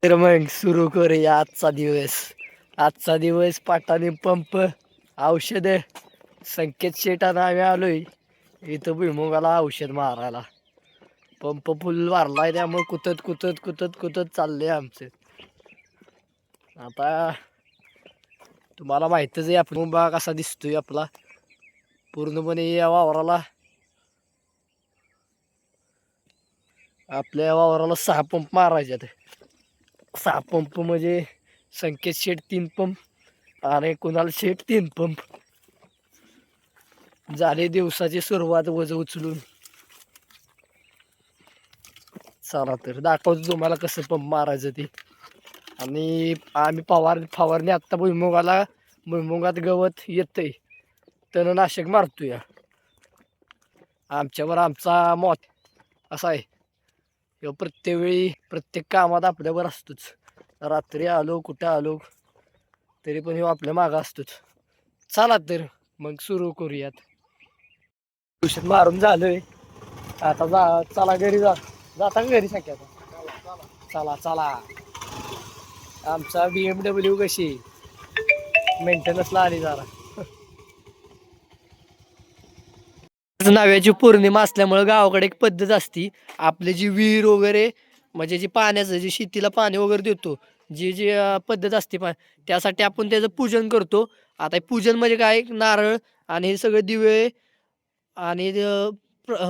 तर मग सुरू करूया आजचा दिवस. आजचा दिवस पाटाने पंप, औषध, संकेत शेटानं आम्ही आलोय इथं भुईमुगाला औषध मारायला. पंप फुल मारलाय त्यामुळे कुतत कुतत कुतत कुतत चाललंय आमचं. आता तुम्हाला माहितच आहे आपण मुंबा कसा दिसतोय आपला. पूर्णपणे या वावराला आपल्या वावराला 6 पंप मारायचे. 6 पंप म्हणजे संकेत शेट 3 पंप आणि कुणाल शेट 3 पंप. झाले दिवसाची सुरुवात वज उचलून. चला तर दाखवतो तुम्हाला कसं पंप मारायचं ते. आणि आम्ही फवारणी आत्ता भुईमुगात गवत येतंय तणनाशक मारतोय. आमच्यावर आमचा मॉत असा आहे, प्रत्येक वेळी प्रत्येक कामात आपल्यावर असतोच. रात्री आलो कुठं आलो तरी पण ह्यो आपल्या मागं असतोच. चला तर मग सुरू करूयात. औषध मारून झालोय आता. चला घरी जाता घरी सगळ्यात. चला चला. आमचा BMW कशी मेंटेनन्सला आली जरा. नव्याची पौर्णिमा असल्यामुळे गावाकडे एक पद्धत असती. आपली जी विहीर वगैरे म्हणजे जी पाण्याचं जी शेतीला पाणी वगैरे देतो, जी जी पद्धत असते त्यासाठी आपण त्याचं पूजन करतो. आता पूजन म्हणजे काय, नारळ आणि हे सगळे दिवे आणि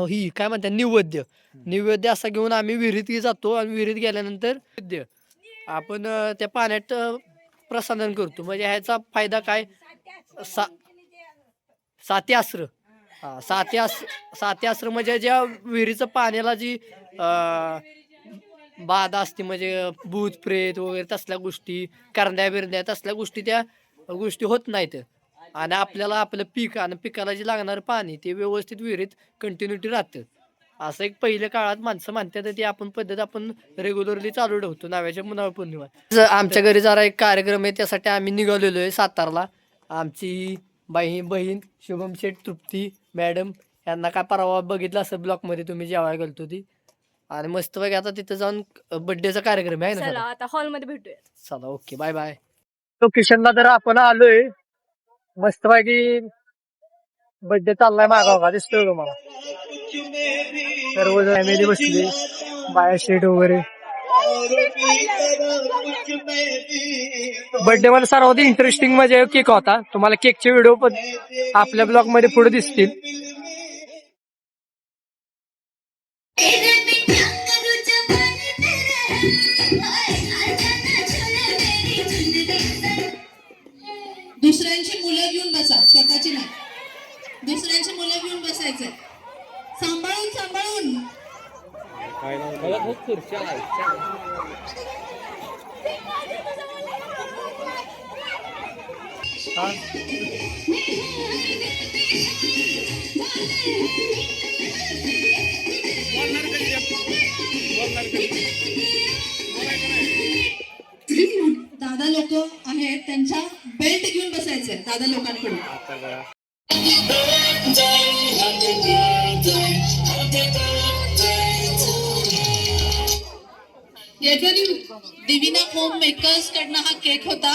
ही काय म्हणतात नैवेद्य असा घेऊन आम्ही विहिरीत जातो. आणि विहिरीत गेल्यानंतर आपण त्या पाण्यात प्रसादन करतो. म्हणजे ह्याचा फायदा काय, साती आसरं. हा साती आसरं म्हणजे ज्या विहिरीचं पाण्याला जी बाधा असते, म्हणजे भूत प्रेत वगैरे तसल्या गोष्टी, करण्या बिरण्या तसल्या गोष्टी त्या गोष्टी होत नाहीत. आणि आपल्याला आपलं पीक आणि पिकाला जे लागणारं पाणी ते व्यवस्थित विहिरीत कंटिन्युटी राहतं. असं एक पहिल्या काळात माणसं म्हणतात, ती आपण पद्धत आपण रेग्युलरली चालू ठेवतो नाव्याच्या पौर्णिमा. आमच्या घरी जरा एक कार्यक्रम आहे, त्यासाठी आम्ही निघालेलो आहे सातारला. आमची बहीण शुभम शेठ तृप्ती मॅडम यांना काय परवा बघितलं असं ब्लॉकमध्ये तुम्ही जेवायला गेलतो ती. आणि मस्त पैकी आता तिथं जाऊन बर्थडेचा कार्यक्रम आहे ना. चला आता हॉलमध्ये भेटूया. चला ओके बाय बाय. लोकेशनला तर आपण आलोय. मस्त पैकी बर्थडे चाललाय मागावा दिसतोय तुम्हाला. सर्व फॅमिली बसली, बाया शेट वगैरे. बर्थडे मध्ये सर्वात इंटरेस्टिंग म्हणजे केक होता. तुम्हाला केकचे व्हिडिओ पण आपल्या ब्लॉग मध्ये पुढे दिसतील. दुसऱ्यांची मुलं घेऊन बसा, स्वतःची नाही. दुसऱ्यांची मुलं घेऊन बसायचं. सांभाळून सांभाळून. दादा लोक आहेत त्यांच्या बेल्ट घेऊन बसायचंय दादा लोकांकडून. दिविना होम मेकर्स कडनं हा केक होता.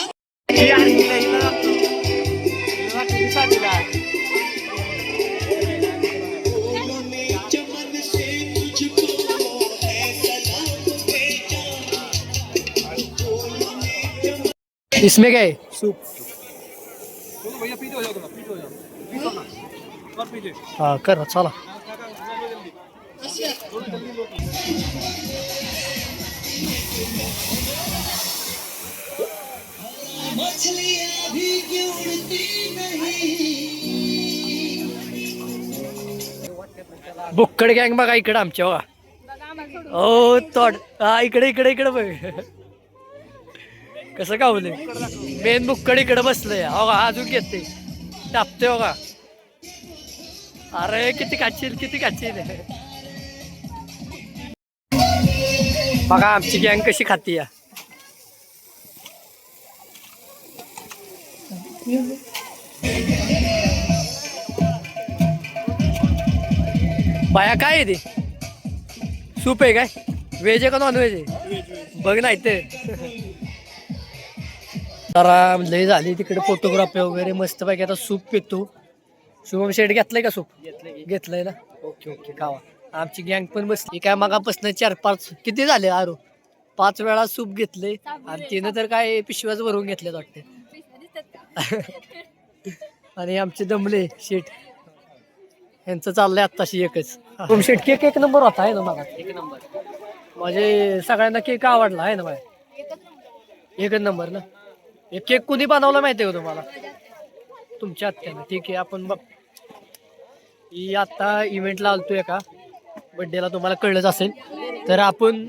इसमें क्या है? सूप. हाँ कर चला. बुक्कड गँग बघा इकडं आमच्या बघा. हो तोड. हा इकडे इकडे इकडे बघ कसं गावले. मेन बुक्कड इकडे बसलंय. हो का अजून घेते टापते. हो का अरे किती काचील किती काचील. बघा आमची गँग कशी खाती या. बाया काय आहे ते सूप आहे काय. व्हेज आहे का नॉन व्हेज आहे बघ नाही ते जरा लय झाली तिकडे फोटोग्राफी वगैरे मस्त पैकी आता सूप पितो. शुभम शेठ घेतलंय का सूप घेतलंय ना ओके ओके खावा. आमची गँग पण बसली काय मगापासून 4-5 किती झाले आरो 5 वेळा सूप घेतले आणि तिनं तर काय पिशव्याच भरून घेतले वाटते. आणि आमचे दमले शेठ यांचं चाललंय आत्ताशी एकच. शुभम शेठ केक 1 नंबर होता आहे ना मगा 1 नंबर म्हणजे सगळ्यांना केक आवडला आहे ना माझ्या 1 नंबर ना. हे केक कुणी बनवला माहिती आहे का तुम्हाला तुमच्या आत्यानं. ठीक आहे आपण बघ ही आता इव्हेंटला आलतोय का बड्डेला तुम्हाला कळलंच असेल. तर आपण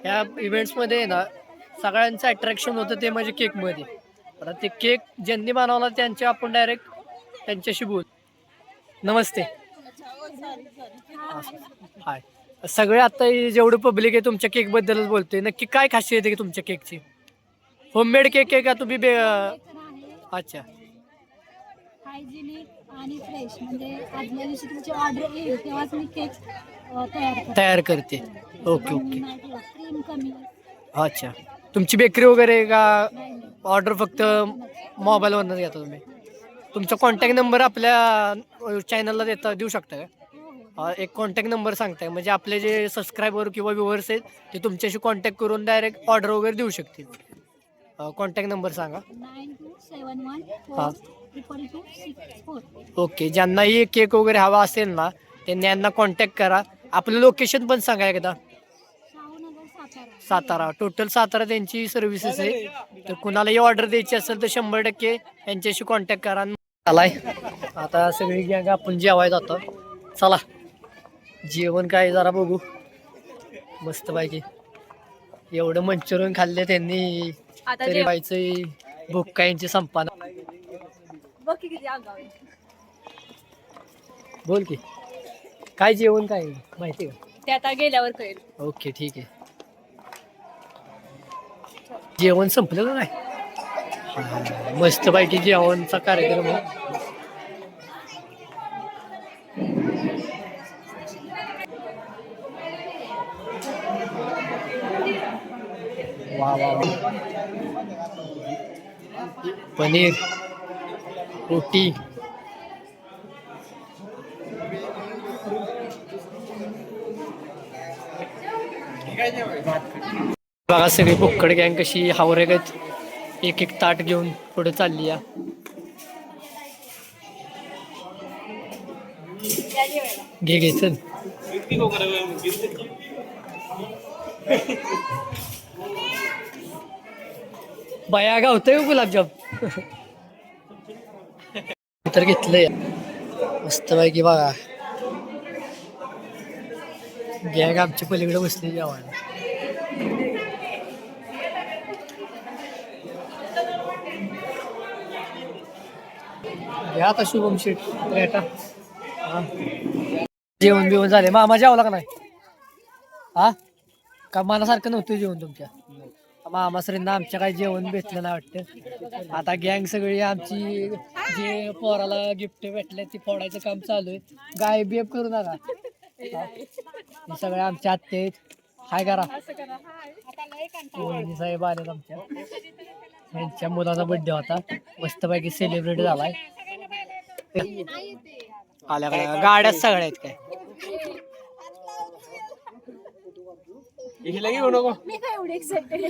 ह्या इव्हेंट्समध्ये ना सगळ्यांचं अट्रॅक्शन होतं ते म्हणजे केकमध्ये. आता ते केक ज्यांनी बनवला त्यांचे आपण डायरेक्ट त्यांच्याशी बोल. नमस्ते हाय सगळे आता जेवढं पब्लिक आहे तुमच्या केकबद्दलच बोलतोय. नक्की काय खासियत आहे की तुमच्या केकची. होममेड केक आहे का तुम्ही अच्छा हायजिनिक आणि फ्रेश म्हणजे आदल्या दिवशी तुमची ऑर्डर येईल तेव्हाच मी केक तयार करते. ओके ओके क्रीम कमी अच्छा तुमची बेकरी वगैरे आहे का ऑर्डर फक्त मोबाईलवरच घेता तुम्ही. तुमचा कॉन्टॅक्ट नंबर आपल्या चॅनलला देऊ शकता का. एक कॉन्टॅक्ट नंबर सांगताय म्हणजे आपले जे सबस्क्रायबर किंवा व्ह्युअर्स आहेत ते तुमच्याशी कॉन्टॅक्ट करून डायरेक्ट ऑर्डर वगैरे देऊ शकतील. कॉन्टॅक्ट नंबर सांगा. 9271426264. ओके ज्यांनाही केक वगैरे हवा असेल ना त्यांनी यांना कॉन्टॅक्ट करा. आपलं लोकेशन पण सांगा एकदा. शाहूनगर सातारा टोटल सातारा त्यांची सर्व्हिसेस आहे. तर कुणालाही ऑर्डर द्यायची असेल तर 100% यांच्याशी कॉन्टॅक्ट करा. आलाय आता सगळी गँग आपण जेवाय जातो. चला जेवण काय जरा बघू मस्त पाहिजे. एवढं मंचुरियन खाल्ले त्यांनी तरी व्हायचं भूक काय यांची संपाना. बोल की काय जेवण काय माहिती का ते आता गेल्यावर कळेल. ओके ठीक आहे. जेवण संपलं का काय मस्त पैकी जेवणचा कार्यक्रम आहे. वा वा पनीर रोटी बघा सगळी भुक्कड गँग कशी हावरेगत एक एक ताट घेऊन पुढे चालली या. घे घे चल बाया गावतंय गुलाबजाम तर घेतलंय मस्त पैकी. बघा गॅग आमच्या पलीकडे बसली जेवायला. घ्या आता शुभम शेट प्लेटा. जेवण बिवण झाले मामा जेवला का नाही हा का मनासारखं नव्हतं जेवण तुमच्या मामासरींना आमच्या काही जेवण भेटलं नाही वाटतं. आता गँग सगळी आमची जे पोराला गिफ्ट भेटले ती फोडायचं काम चालू आहे. गाय बिहेव करू नका. हे सगळे आमच्या आत्ते आहेत. हाय करा साहेब आलेत आमच्या त्यांच्या मुलाचा बर्थडे होता मस्तपैकी सेलिब्रेट झालाय. आल्या गाड्या सगळ्या आहेत काय मी काय एवढी एक्साइटेड